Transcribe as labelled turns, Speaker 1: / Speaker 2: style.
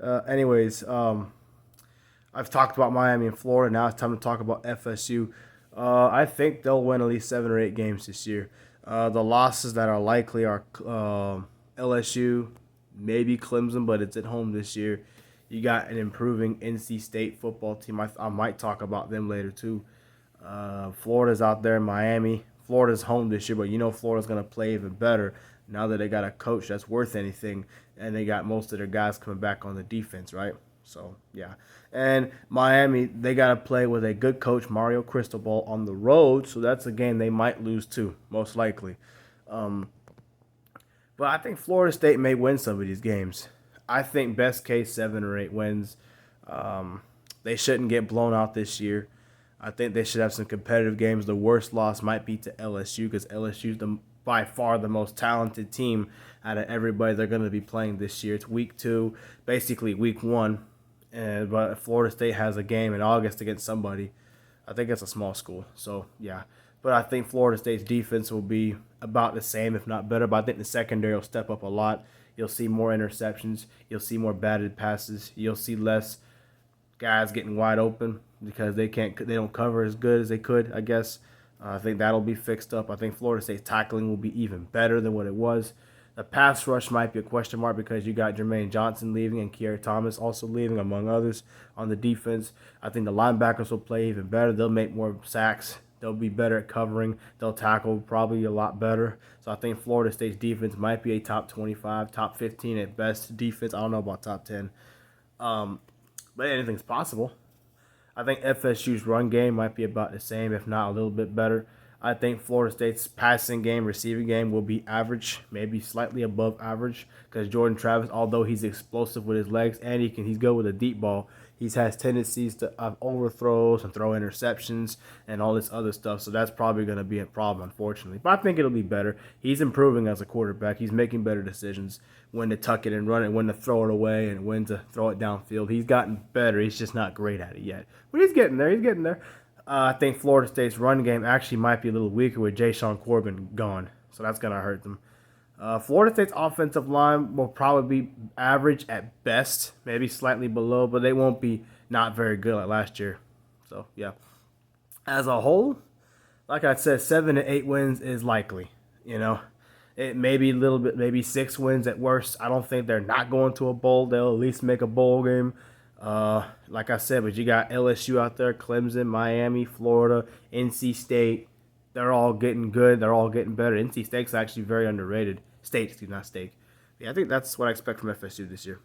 Speaker 1: Anyways, I've talked about Miami and Florida. Now it's time to talk about FSU. I think they'll win at least 7 or 8 games this year. The losses that are likely are LSU, maybe Clemson, but it's at home this year. You got an improving NC State football team. I might talk about them later too. Florida's out there in Miami. Florida's home this year, but you know Florida's going to play even better now that they got a coach that's worth anything, and they got most of their guys coming back on the defense, right? So, yeah. And Miami, they got to play with a good coach, Mario Cristobal, on the road, so that's a game they might lose too, most likely. Um, but I think Florida State may win some of these games. I think best case 7 or 8 wins. Um, they shouldn't get blown out this year. I think they should have some competitive games. The worst loss might be to LSU because LSU is by far the most talented team out of everybody they're going to be playing this year. It's week 2, basically week 1. But Florida State has a game in August against somebody. I think it's a small school. So, yeah. But I think Florida State's defense will be about the same, if not better. But I think the secondary will step up a lot. You'll see more interceptions. You'll see more batted passes. You'll see less guys getting wide open because they don't cover as good as they could, I guess. I think that'll be fixed up. I think Florida State's tackling will be even better than what it was. The pass rush might be a question mark because you got Jermaine Johnson leaving and Kier Thomas also leaving, among others, on the defense. I think the linebackers will play even better. They'll make more sacks. They'll be better at covering. They'll tackle probably a lot better. So I think Florida State's defense might be a top 25, top 15 at best defense. I don't know about top 10. But anything's possible. I think FSU's run game might be about the same, if not a little bit better. I think Florida State's passing game, receiving game will be average, maybe slightly above average, because Jordan Travis, although he's explosive with his legs and he's good with a deep ball, he has tendencies to have overthrows and throw interceptions and all this other stuff. So that's probably going to be a problem, unfortunately. But I think it'll be better. He's improving as a quarterback. He's making better decisions when to tuck it and run it, when to throw it away, and when to throw it downfield. He's gotten better. He's just not great at it yet. But he's getting there. He's getting there. I think Florida State's run game actually might be a little weaker with Jay Corbin gone. So that's going to hurt them. Florida State's offensive line will probably be average at best, maybe slightly below, but they won't be not very good like last year. So, yeah. As a whole, like I said, 7 to 8 wins is likely. You know, it may be a little bit, maybe 6 wins at worst. I don't think they're not going to a bowl. They'll at least make a bowl game. Like I said, but you got LSU out there, Clemson, Miami, Florida, NC State. They're all getting good. They're all getting better. NC State's actually very underrated. State, excuse me, not State. Yeah, I think that's what I expect from FSU this year.